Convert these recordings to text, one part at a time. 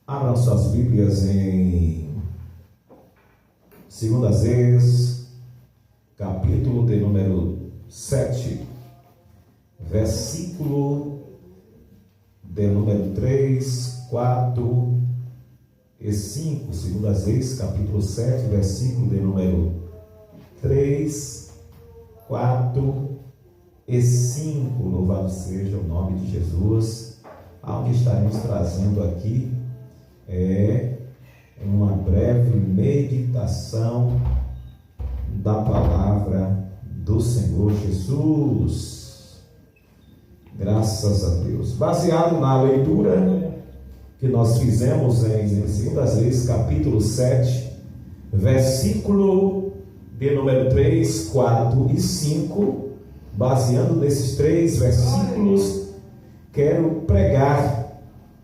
Abram suas Bíblias em 2 Reis, capítulo de número 7, versículo de número 3, 4 e 5. 2 Reis, capítulo 7, versículo de número 3, 4 e 5. Louvado seja o nome de Jesus. Algo que estaremos trazendo aqui é uma breve meditação da palavra do Senhor Jesus. Graças a Deus. Baseado na leitura que nós fizemos em 2 Reis, capítulo 7, versículo de número 3, 4 e 5, baseando nesses três versículos, quero pregar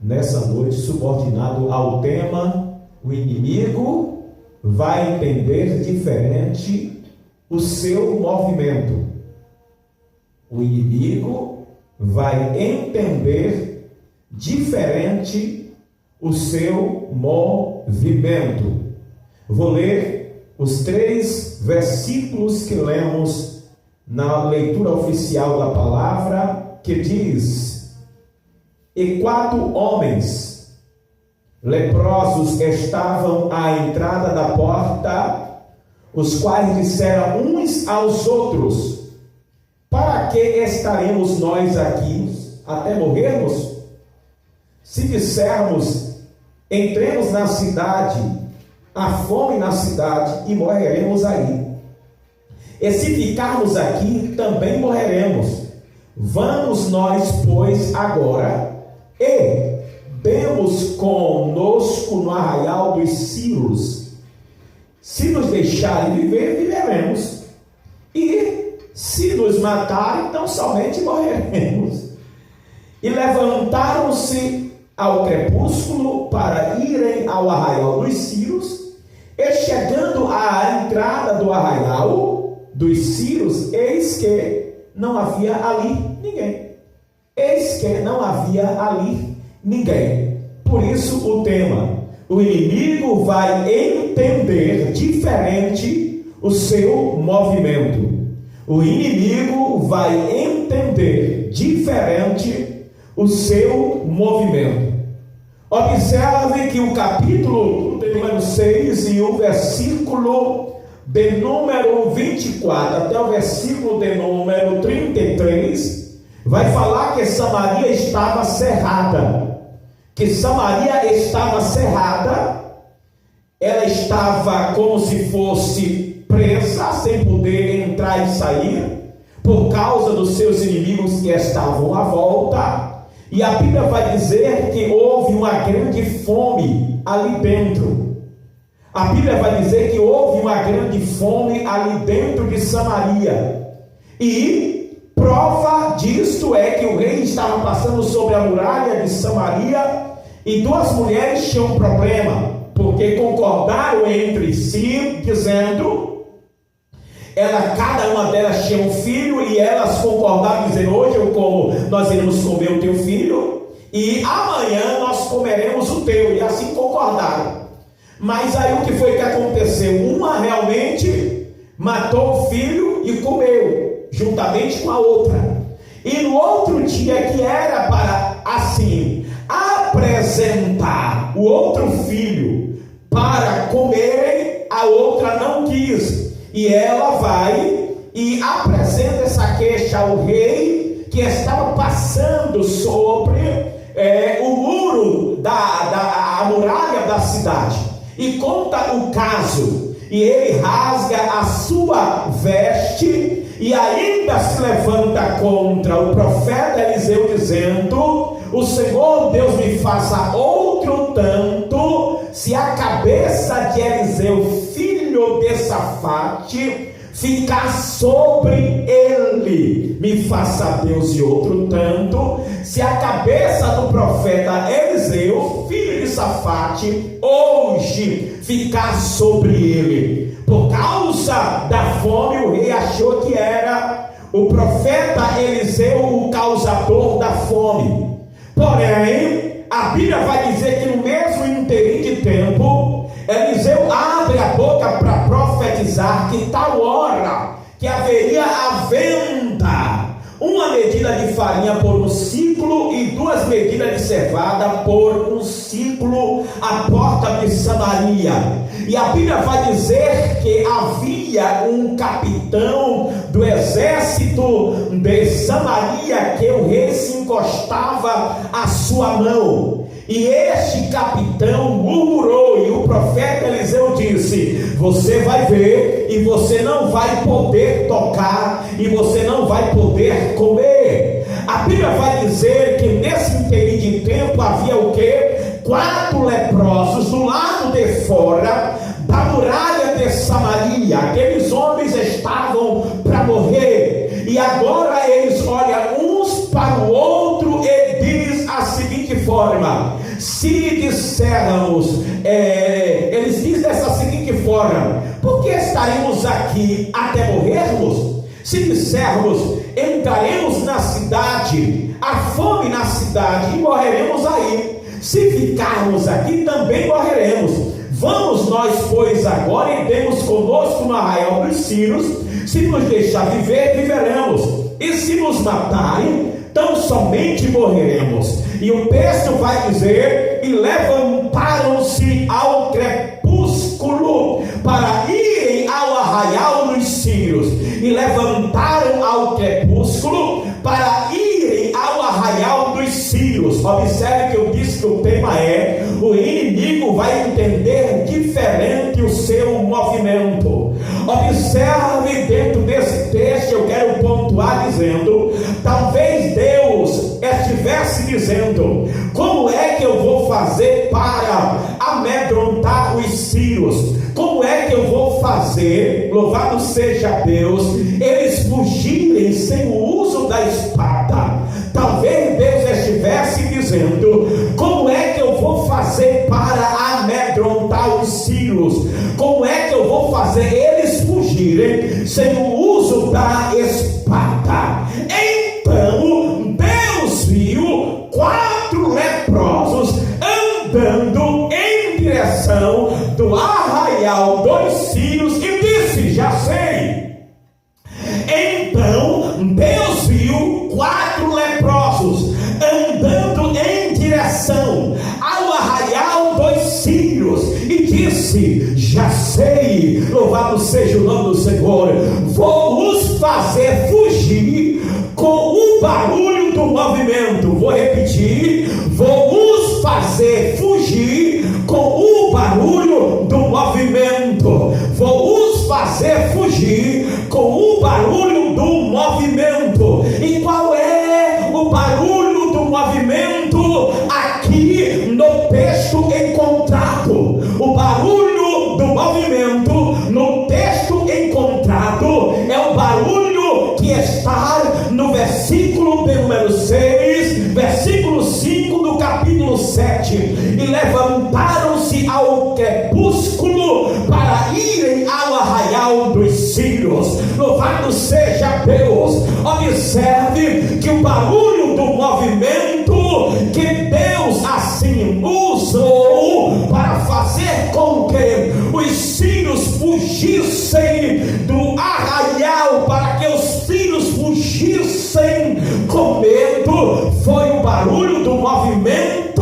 nessa noite subordinado ao tema: o inimigo vai entender diferente o seu movimento. O inimigo vai entender diferente o seu movimento. Vou ler os três versículos que lemos na leitura oficial da palavra, que diz: E 4 homens leprosos estavam à entrada da porta, os quais disseram uns aos outros: Para que estaremos nós aqui até morrermos? Se dissermos: Entremos na cidade, há fome na cidade e morreremos aí. E se ficarmos aqui, também morreremos. Vamos nós, pois, agora e demos conosco no arraial dos Círios. Se nos deixarem viver, viveremos. E se nos matarem, então somente morreremos. E levantaram-se ao crepúsculo para irem ao arraial dos Círios. E chegando à entrada do arraial dos Círios, eis que não havia ali ninguém. Eis que não havia ali ninguém. Por isso o tema: o inimigo vai entender diferente o seu movimento. O inimigo vai entender diferente o seu movimento. Observe que o capítulo de número 6 e o versículo de número 24 até o versículo de número 33 vai falar que Samaria estava cerrada. Que Samaria estava cerrada, ela estava como se fosse presa, sem poder entrar e sair, por causa dos seus inimigos que estavam à volta. E a Bíblia vai dizer que houve uma grande fome ali dentro. A Bíblia vai dizer que houve uma grande fome ali dentro de Samaria. E prova disto é que o rei estava passando sobre a muralha de Samaria e 2 mulheres tinham um problema, porque concordaram entre si, dizendo, cada uma delas tinha um filho, e elas concordaram, dizendo: hoje nós iremos comer o teu filho, e amanhã nós comeremos o teu, e assim concordaram. Mas aí o que foi que aconteceu? Uma realmente matou o filho e comeu, juntamente com a outra. E no outro dia, que era para assim apresentar o outro filho para comerem, a outra não quis. E ela vai e apresenta essa queixa ao rei, que estava passando sobre o muro a muralha da cidade. E conta o caso, e ele rasga a sua veste, e ainda se levanta contra o profeta Eliseu, dizendo: o Senhor Deus me faça outro tanto, se a cabeça de Eliseu, filho de Safate, ficar sobre ele. Me faça Deus e outro tanto, se a cabeça do profeta Eliseu, filho de Safate, hoje ficar sobre ele. Por causa da fome, o rei achou que era o profeta Eliseu o causador da fome. Porém, a Bíblia vai dizer que no mesmo profetizar que tal hora que haveria à venda uma medida de farinha por um ciclo e 2 medidas de cevada por um ciclo à porta de Samaria. E a Bíblia vai dizer que havia um capitão do exército de Samaria que o rei se encostava à sua mão. E este capitão murmurou, e o profeta Eliseu disse: você vai ver, e você não vai poder tocar, e você não vai poder comer. A Bíblia vai dizer que nesse interim de tempo havia o quê? 4 leprosos do lado de fora da muralha de Samaria. Aqueles homens estavam para morrer, e agora eles olham uns para o outro e diz a seguinte forma: se dissermos, eles dizem dessa seguinte forma: por que estaremos aqui até morrermos? Se dissermos, entraremos na cidade, há fome na cidade, e morreremos aí. Se ficarmos aqui, também morreremos. Vamos nós, pois, agora e demos conosco no arraial dos Sírios. Se nos deixar viver, viveremos, e se nos matarem, tão somente morreremos. E o texto vai dizer: e levantaram-se ao crepúsculo para irem ao arraial dos Sírios. E levantaram ao crepúsculo para irem ao arraial dos Sírios. Observe que eu disse que o tema é: o inimigo vai entender diferente o seu movimento. Observe dentro desse texto, eu quero pontuar dizendo: talvez Deus estivesse dizendo, como é que eu vou fazer para amedrontar os sírios? Como é que eu vou fazer, louvado seja Deus, eles fugirem sem o uso da espada? Talvez Deus estivesse dizendo, como é que eu vou fazer para amedrontar os sírios? Como é que eu vou fazer eles fugirem sem o uso da espada? Então Deus viu 4 leprosos andando em direção do arraial dos Sírios e disse: já sei. Então Deus viu 4 leprosos andando em direção ao arraial dos Sírios e disse: já sei, louvado seja o nome do Senhor, vou os fazer fugir com o barulho do movimento. Vou repetir: vou os fazer fugir com o barulho do movimento. Vou os fazer fugir com o barulho do movimento. E qual é o barulho do movimento aqui no texto encontrado? O barulho do movimento no texto encontrado é o barulho que está no versículo de número 6, versículo 5 do capítulo 7. E levantaram-se ao crepúsculo para irem ao arraial dos Sírios. Louvado seja Deus. Observe que o barulho do movimento que Deus assim usou para fazer com que os sírios fugissem do arraial, para que os sírios fugissem com medo, foi o barulho do movimento,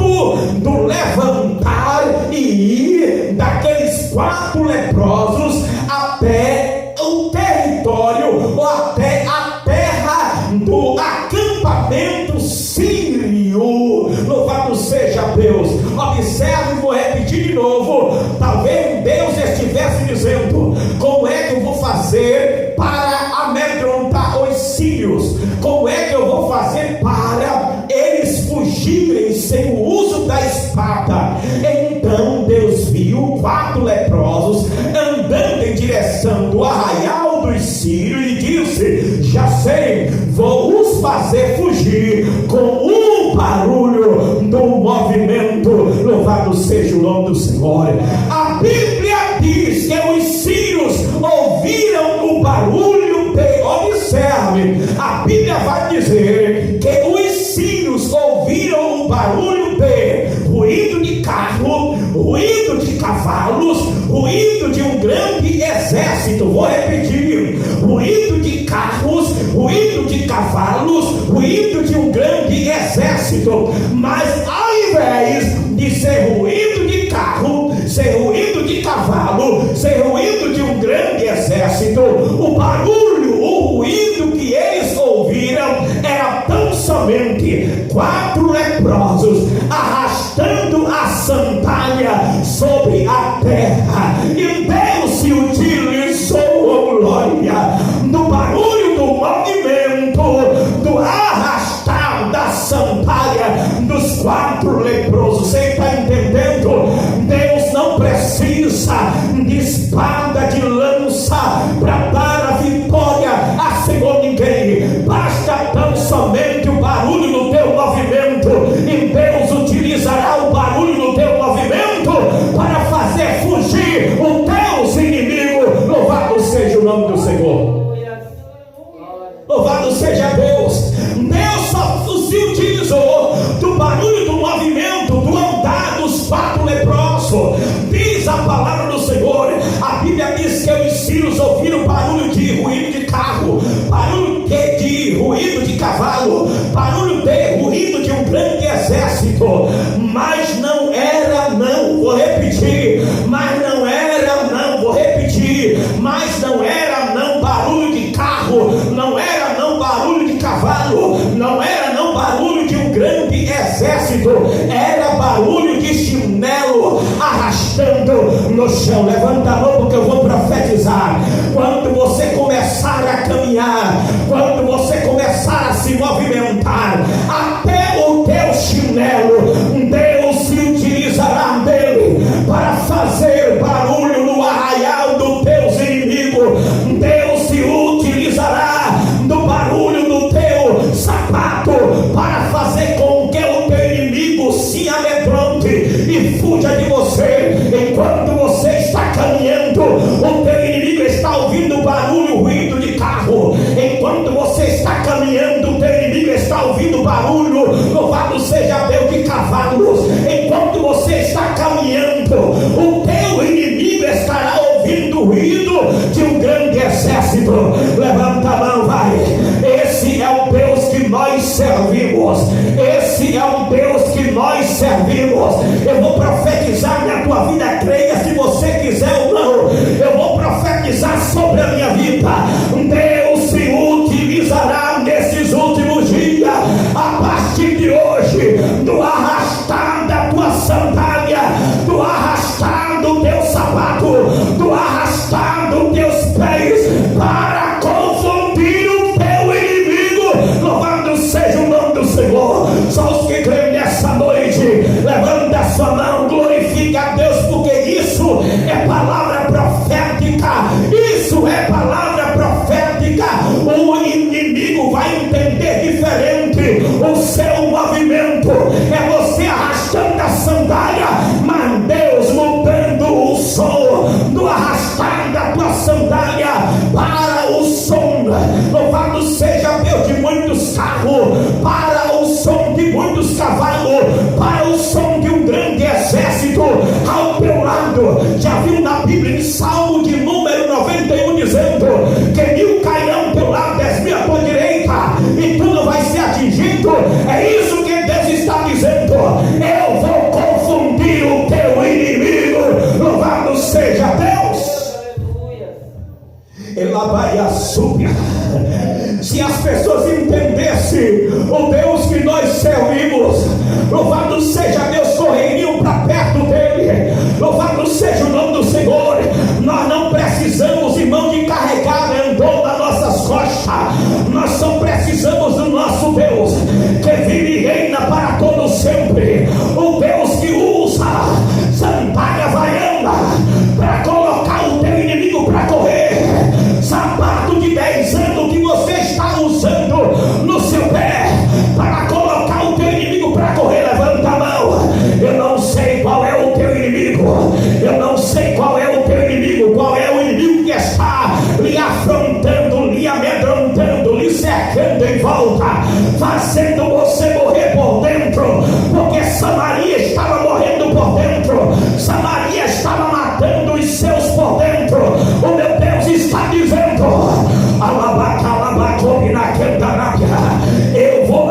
do levantar e ir daqueles 4 leprosos até o território, ou até a terra do acampamento sírio. Louvado seja Deus. Observe, vou repetir de novo. Talvez Deus estivesse dizendo, como é que eu vou fazer para amedrontar os sírios? Como é que eu vou fazer para eles fugirem sem o uso da espada? Então Deus viu 4 leprosos andando em direção do arraial dos sírios e disse: já sei, vou os fazer fugir com o barulho do movimento. Louvado seja o nome do Senhor. A Bíblia diz que os sírios ouviram o barulho de... Observe, a Bíblia vai dizer que os sírios ouviram o barulho de ruído de carro, ruído de cavalos, ruído de um grande exército. Vou repetir: ruído de carros, ruído de cavalos, ruído de um grande exército. Mas ao invés de ser ruído de carro, ser ruído de cavalo, ser ruído de um grande exército, o barulho, o ruído que eles ouviram era tão somente 4 leprosos arrastando a sandália sobre a terra. E Deus se utilizou, glória, do barulho do movimento, do arrastar da sandália dos 4 leprosos. Você está entendendo? Deus não precisa de espada, de lança para dar a vitória a Senhor ninguém. Basta tão somente o barulho no teu movimento, e Deus utilizará o barulho no teu movimento para fazer fugir os teus inimigos. Louvado seja o nome do Senhor. Louvado seja Deus. Deus só se utilizou do barulho do movimento, do andar dos 4 leprosos. Diz a palavra do Senhor, a Bíblia diz que eu ensino a ouvir o barulho de ruído de carro, barulho de ruído de cavalo, barulho de ruído de um grande exército. Mas não era, não, vou repetir, mas não era, não, vou repetir, mas não era, não, barulho de carro, não era, não, barulho de cavalo, não era, não, barulho de um grande exército, era barulho de chinelo arrastando no chão. Levanta a mão porque eu vou profetizar. Quando você começar a caminhar, quando você começar a se movimentar, até o teu chinelo, Deus se utilizará dele para fazer barulho no arraial dos teus inimigos. Deus se utilizará do barulho do teu sapato para fazer com que o teu inimigo se amedronte e fuja de você. Enquanto você está caminhando, o teu inimigo está ouvindo barulho, ruído de carro. Enquanto você está caminhando, o teu inimigo está ouvindo barulho, louvado seja Deus, de cavalos. Enquanto você está caminhando, o teu inimigo estará ouvindo o ruído de um grande exército. Levanta a mão, vai. Esse é o Deus que nós servimos. Esse é o Deus que nós servimos. Eu vou profetizar na tua vida, creia se você quiser ou não. Eu vou profetizar sobre a minha vida. Deus se utilizará nesses últimos dias, a partir de hoje, do arrastar da tua sandália, do arrastar do teu sapato, do arrastar dos teus pés, para confundir o teu inimigo. Louvado seja o nome do Senhor. Só os que creem nessa noite, levanta a sua mão, glorifica a Deus, porque isso é palavra profética. Isso é palavra profética. O inimigo vai entender diferente o seu movimento. É você arrastando a sandália, mas Deus mudando o som do arrastar da tua sandália para o som, louvado seja Deus, de muitos carros, para o som de muitos cavalos, para o som de um grande exército ao teu lado. Já viu na Bíblia, em Salmo de número 91, dizendo que 1000 cairão ao teu lado, 10.000 à tua direita, e tu não vai ser atingido. É isso que Deus está dizendo. Eu vou confundir o teu inimigo. Louvado seja Deus. Ela vai a súbia. Se as pessoas entendessem o Deus que nós servimos, louvado seja Deus, correriam para perto dele. Louvado seja o nome do Senhor. Nós não precisamos, irmão, de carregar andor nas nossas costas. Nós só precisamos do nosso Deus, que vive e reina para todo sempre. O Deus que usa sandália havaiana para colocar o teu inimigo para correr, sapato de 10 anos que você está usando no seu pé para colocar o teu inimigo para correr. Levanta a mão. Eu não sei qual é o teu inimigo, eu não sei qual é o teu inimigo, qual é o inimigo que está lhe afrontando, lhe amedrontando, lhe cercando em volta, fazendo você morrer por dentro, porque Samaria estava morrendo por dentro, Samaria estava Eu vou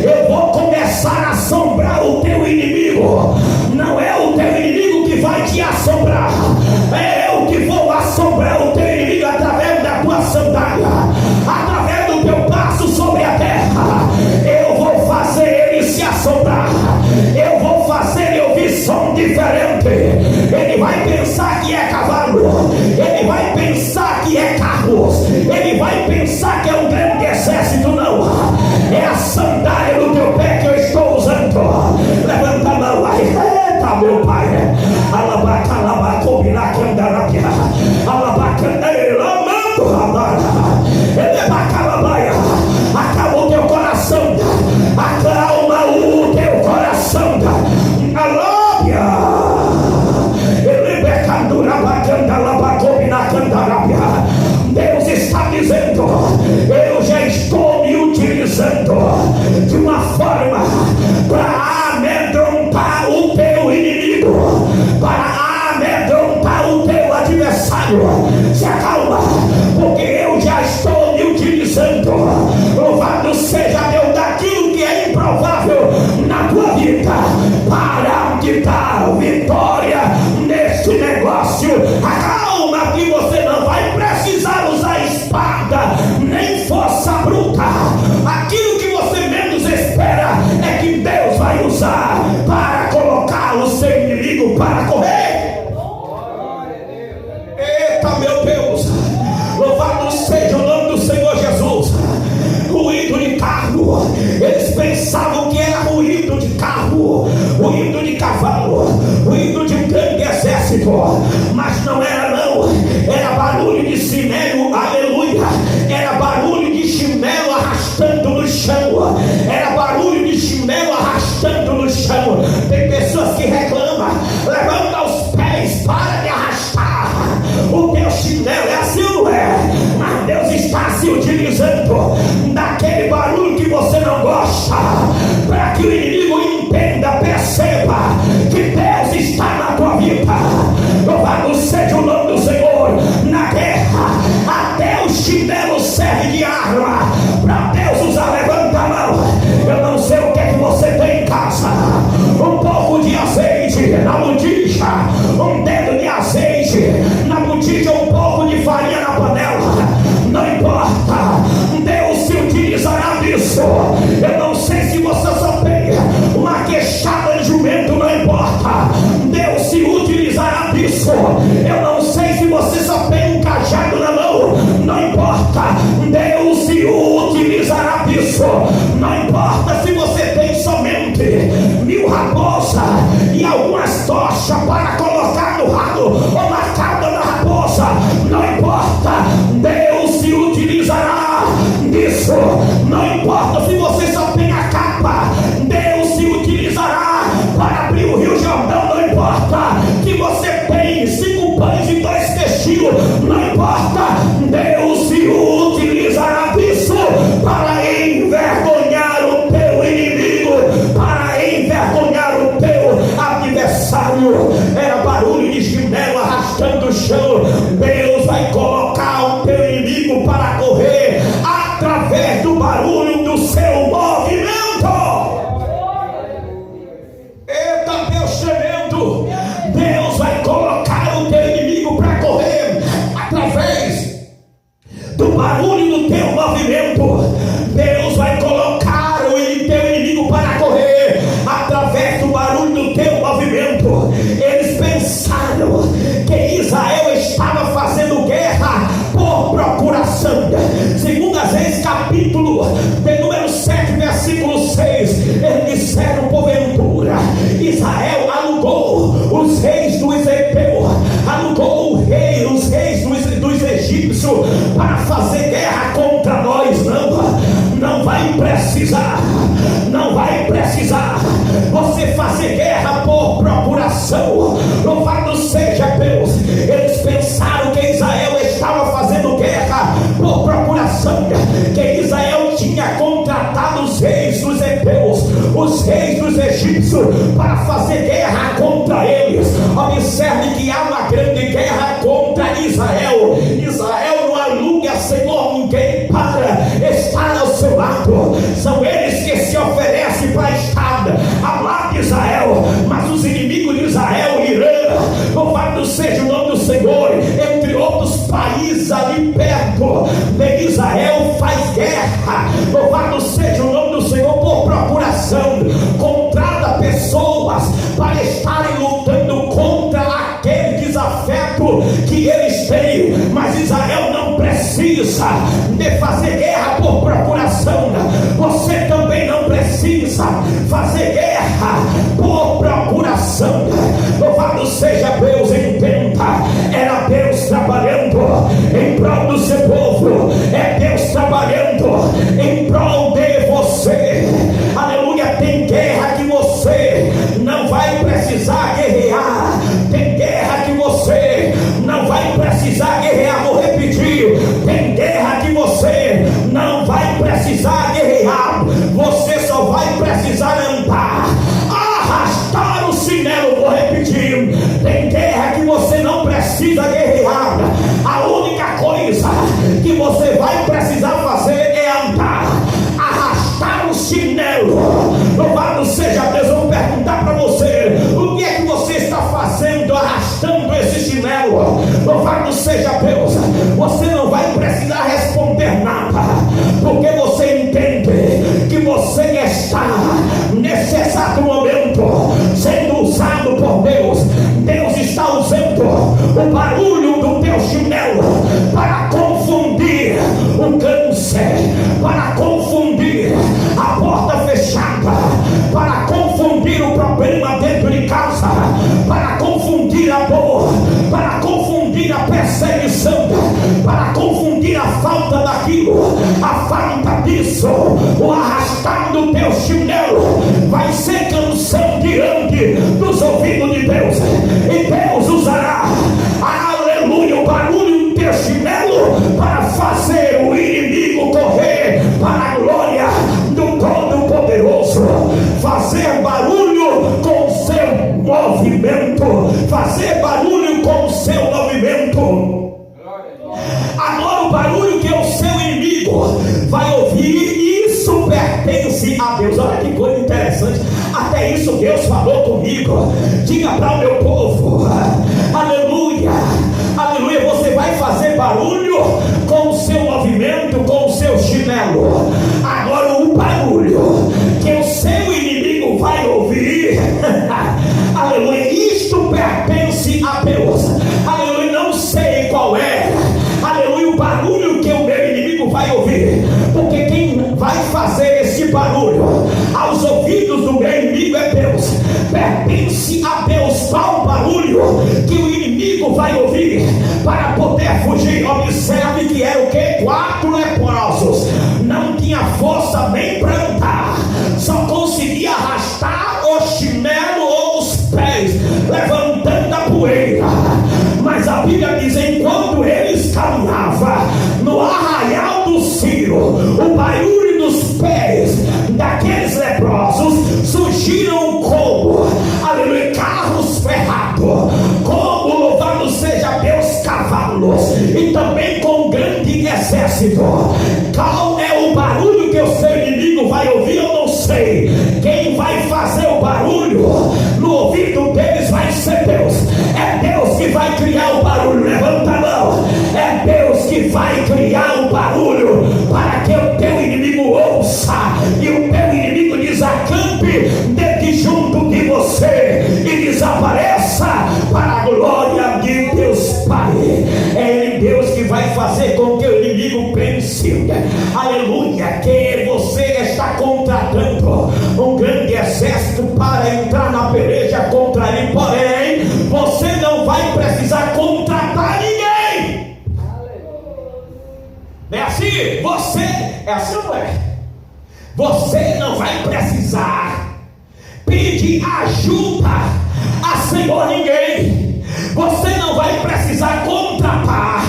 eu vou começar a assombrar o teu inimigo. Não é o teu inimigo que vai te assombrar, é eu que vou assombrar o teu inimigo através da tua sandália, através do teu passo sobre a terra. Eu vou fazer ele se assombrar, eu vou fazer ele ouvir som diferente. Ele vai pensar que é cavalo, ele vai pensar que é carros, ele vai pensar que é um grande exército. Não, é a sandália do teu pé que eu estou usando. Levanta a mão aí. Eita, meu pai. Acalma o teu coração, acalma o teu coração. Deus está dizendo: eu já estou me utilizando de uma forma para amedrontar o teu inimigo, para amedrontar o teu adversário. Se acalma, porque eu já estou me utilizando. Louvado seja Deus daquilo que é improvável na tua vida, para te dar vitória neste negócio. Acalma, que você não vai precisar usar espada nem força bruta. Aquilo que você menos espera é que Deus vai usar para colocar o seu inimigo para correr. Eita, meu Deus, louvado seja o nome do Senhor Jesus. Ruído de carro, eles pensavam que era ruído de carro, ruído de cavalo, ruído de um grande exército, mas não era não, era barulho de chinelo, aleluia, era barulho de chinelo arrastando no chão, era barulho de chinelo arrastando no chão. Tem pessoas que reclamam: levanta os pés, para de arrastar o teu chinelo. É assim ou não é? Mas Deus está se utilizando daquele barulho que você não gosta, para que o inimigo entenda, perceba que Deus está na tua vida. Louvado seja o nome do Senhor. Na guerra, até o chinelo serve de arma para Deus usar. Levanta a mão. Eu não sei o que é que você tem em casa. Um pouco de azeite na botija, um dedo de azeite na botija, um pouco de farinha na panela, não importa, Deus se utilizará disso. Eu não sei se você só tem uma queixada de jumento, não importa, Deus se utilizará disso. Eu não sei se você só tem um cajado na mão, não importa, Deus se utilizará disso. Não importa se você tem somente 1000 raposas e algumas tochas para colocar no ralo ou na cauda da raposa, não importa, Deus se utilizará disso. Não importa se você só tem a capa, Deus se utilizará para abrir o Rio Jordão. Não importa que você tem 5 pães e 2 peixinhos, não importa, Deus se utilizará disso para envergonhar o teu inimigo, para envergonhar o teu adversário. Era barulho de chinelo arrastando o chão. Deus vai colocar o teu inimigo para correr através do barulho do seu movimento. Eita, Deus tremendo. Deus vai colocar o teu inimigo para correr através do barulho do teu movimento. Deus vai colocar o teu inimigo para correr através do barulho do teu movimento. Eles pensaram que Israel estava fazendo guerra por procuração. Segundo Reis, capítulo de número 7, versículo 6, eles disseram: porventura Israel alugou os reis dos heteus, alugou os reis dos egípcios para fazer guerra contra nós. Não vai precisar, não vai precisar você fazer guerra por procuração. Louvado seja Deus. Eles pensaram que Israel estava fazendo guerra por procuração, que Israel tinha contratado os reis dos heteus, os reis dos egípcios para fazer guerra contra eles. Observe que há uma grande guerra contra Israel. Israel não aluga, Senhor, ninguém para estar ao seu lado. São eles que se oferecem para estar ao lado de Israel. Mas os inimigos de Israel, Irã, louvado seja o nome do Senhor, entre outros países ali perto de Israel, faz guerra. Louvado seja o nome do Senhor por procuração. Contrata pessoas para estarem lutando contra aquele desafeto que eles têm. Mas Israel não precisa de fazer guerra por procuração. Você também não precisa fazer guerra por procuração. Louvado seja Deus, entenda, era Deus trabalhando em prol do seu povo, é Deus trabalhando em prol de você. Aleluia. Tem guerra que você não vai precisar guerrear, tem guerra que você não vai precisar guerrear. Vou repetir, tem guerra que você não vai precisar guerrear, você só vai precisar andar, arrastar o chinelo. Vou repetir, tem guerra que você não precisa guerrear, a única coisa que você vai precisar fazer é andar, arrastar o chinelo. Louvado seja Deus. Eu vou perguntar para você, o que é que você está fazendo arrastando esse chinelo? Louvado seja Deus. Você não vai precisar responder nada, porque você entende que você está nesse exato momento sendo usado por Deus. Deus está usando o barulho do teu chinelo para confundir o câncer, para confundir a porta fechada, para confundir o problema dentro de casa, para confundir a dor, para confundir a perseguição, para confundir a falta daquilo, a falta disso. O arrastar do teu chinelo vai ser canção diante dos ouvidos de Deus, e Deus usará, aleluia, o barulho do teu chinelo para fazer o inimigo correr para a glória do Todo-Poderoso. Fazer barulho com o seu movimento, fazer barulho com o seu movimento. Agora, o barulho que o seu inimigo vai ouvir, isso pertence a Deus. Olha que coisa interessante, até isso Deus falou comigo. Diga para o meu povo, aleluia, aleluia, você vai fazer barulho com o seu movimento, com o seu chinelo. Agora, o barulho que o seu inimigo vai ouvir, aleluia, isto pertence a Deus. Aleluia, não sei qual é, aleluia, o barulho que o meu inimigo vai ouvir, porque quem vai fazer esse barulho aos ouvidos do meu inimigo é Deus. Pertence a Deus qual barulho que o inimigo vai ouvir para poder fugir. Observe que era o que? 4 leprosos, não tinha força nem para andar, só conseguia arrastar o chinelo ou os pés, levantando a poeira. Mas a Bíblia diz, enquanto eles caminhavam no arraial do Ciro, o barulho dos pés daqueles leprosos surgiram como, aleluia, carros ferrados, como, louvado seja Deus, cavalos, e também com um grande exército. Qual é o barulho que o seu inimigo vai ouvir? Eu não sei. Quem vai fazer o barulho no ouvido deles vai ser Deus. É Deus que vai criar o barulho. Levanta a mão. É Deus que vai criar o barulho para que o teu inimigo ouça e o teu inimigo desacampe de junto de você e desapareça para a glória de Deus Pai. É Ele, Deus, que vai fazer com que o inimigo pense, aleluia, que você está contratando um grande exército para entrar na peleja contra ele. Porém, você não vai precisar contratar ninguém. Não é assim? Você, é assim ou não é? Você não vai precisar pedir ajuda a Senhor ninguém. Você não vai precisar contratar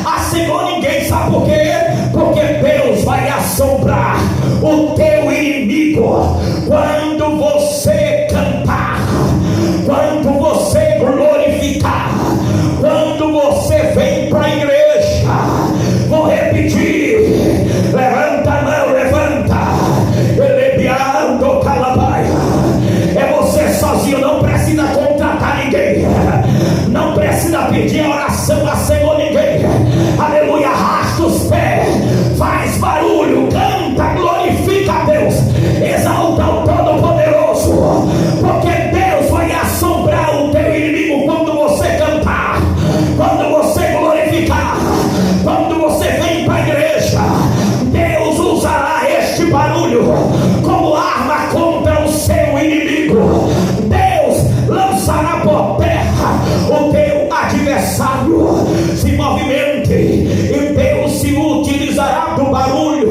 a Senhor ninguém. Sabe por quê? Porque Deus vai assombrar o teu inimigo. Quando adversário se movimente, e Deus se utilizará do barulho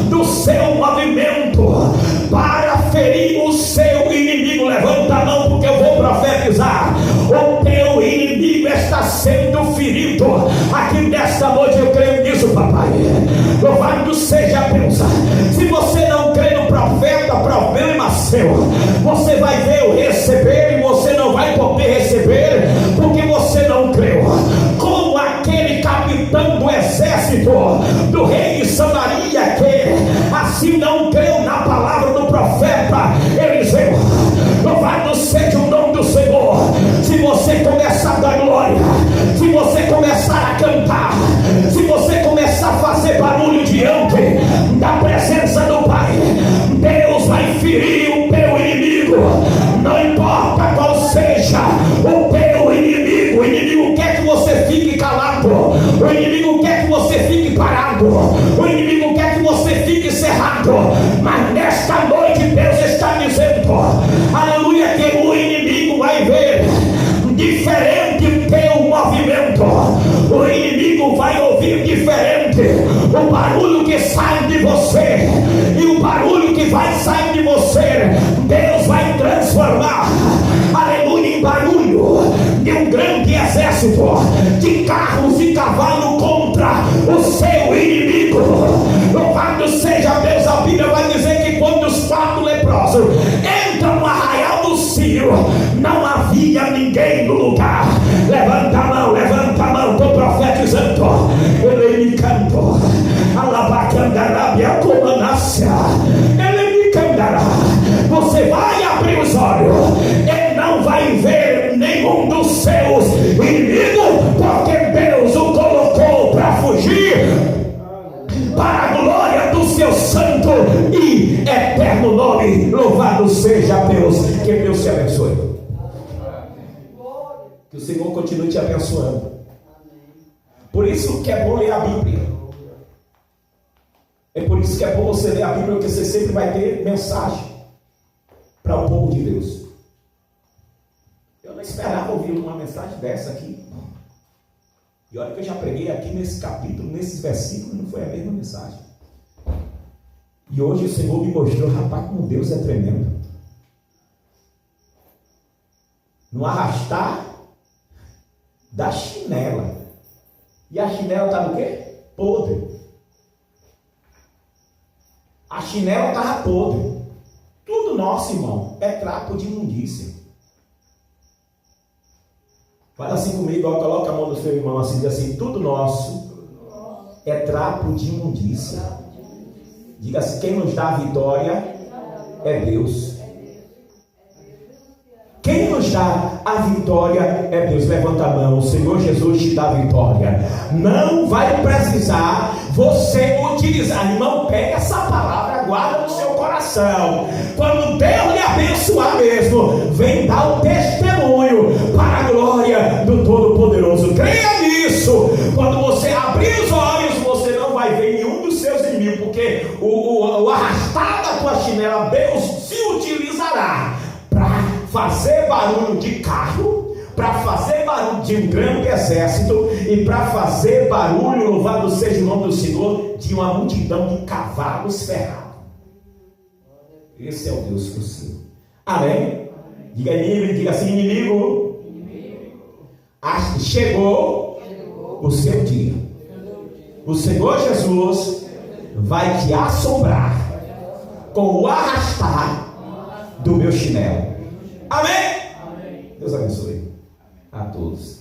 do seu movimento para ferir o seu inimigo. Levanta a mão, porque eu vou profetizar. O teu inimigo está sendo ferido aqui nesta noite. Eu creio nisso, papai. Louvado seja Deus. Se você não crê no profeta, problema seu. Você vai ver o receber e você não vai poder receber, porque você não creu. Como aquele capitão do exército do rei de Samaria, que assim não creu na palavra do profeta Eliseu. Louvado seja o nome do Senhor. Se você começar a dar glória, se você começar a cantar, se você começar a fazer barulho diante da presença do Pai, Deus vai ferir o teu inimigo. Não importa qual seja o teu inimigo. O inimigo quer que você fique calado, o inimigo quer que você fique parado, o inimigo quer que você fique cerrado. Mas nesta noite Deus está dizendo, aleluia, que o inimigo vai ver diferente o teu movimento. O inimigo vai ouvir diferente o barulho que sai de você, e o barulho que vai sair de você, Deus vai transformar, aleluia, em barulho de um grande exército de carros e cavalos contra o seu inimigo. Louvado seja Deus. A Bíblia vai dizer que quando os 4 leprosos entram no arraial do Ciro, não havia ninguém no lugar. Levanta a mão, estou profetizando. Ele me cantou, alabacandarabia comanácia, ele me cantará. Você vai abrir os olhos e não vai ver nenhum dos seus inimigos, porque Deus o colocou para fugir para a glória do seu santo e eterno nome. Louvado seja Deus. Que Deus te abençoe. Que o Senhor continue te abençoando. Por isso que é bom ler a Bíblia. É por isso que é bom você ler a Bíblia, porque você sempre vai ter mensagem para o povo de Deus. Eu não esperava ouvir uma mensagem dessa aqui. E olha que eu já preguei aqui nesse capítulo, nesses versículos, não foi a mesma mensagem. E hoje o Senhor me mostrou, rapaz, como Deus é tremendo. No arrastar da chinela. E a chinela está no quê? Podre. A chinela estava podre. Tudo nosso, irmão, é trapo de imundícia. Fala assim comigo, ó, coloca a mão no seu irmão assim, diz assim: tudo nosso é trapo de imundícia. Diga assim: quem nos dá a vitória é Deus. Quem nos dá a vitória é Deus. Levanta a mão. O Senhor Jesus te dá a vitória. Não vai precisar você utilizar. Irmão, pega essa palavra, guarda no seu coração. Quando Deus lhe abençoar mesmo, vem dar o testemunho para a glória do Todo-Poderoso. Creia nisso. Quando você abrir os olhos, você não vai ver nenhum dos seus inimigos, porque o arrastar da tua chinela, Deus se utilizará para fazer barulho de carro, para fazer barulho de um grande exército, e para fazer barulho, louvado seja o nome do Senhor, de uma multidão de cavalos ferrados. Esse é o Deus que eu sirvo. Amém? Diga inimigo, diga assim: inimigo. Chegou o seu dia. O Senhor Jesus vai te assombrar com o arrastar do meu chinelo. Amém? Deus abençoe a todos.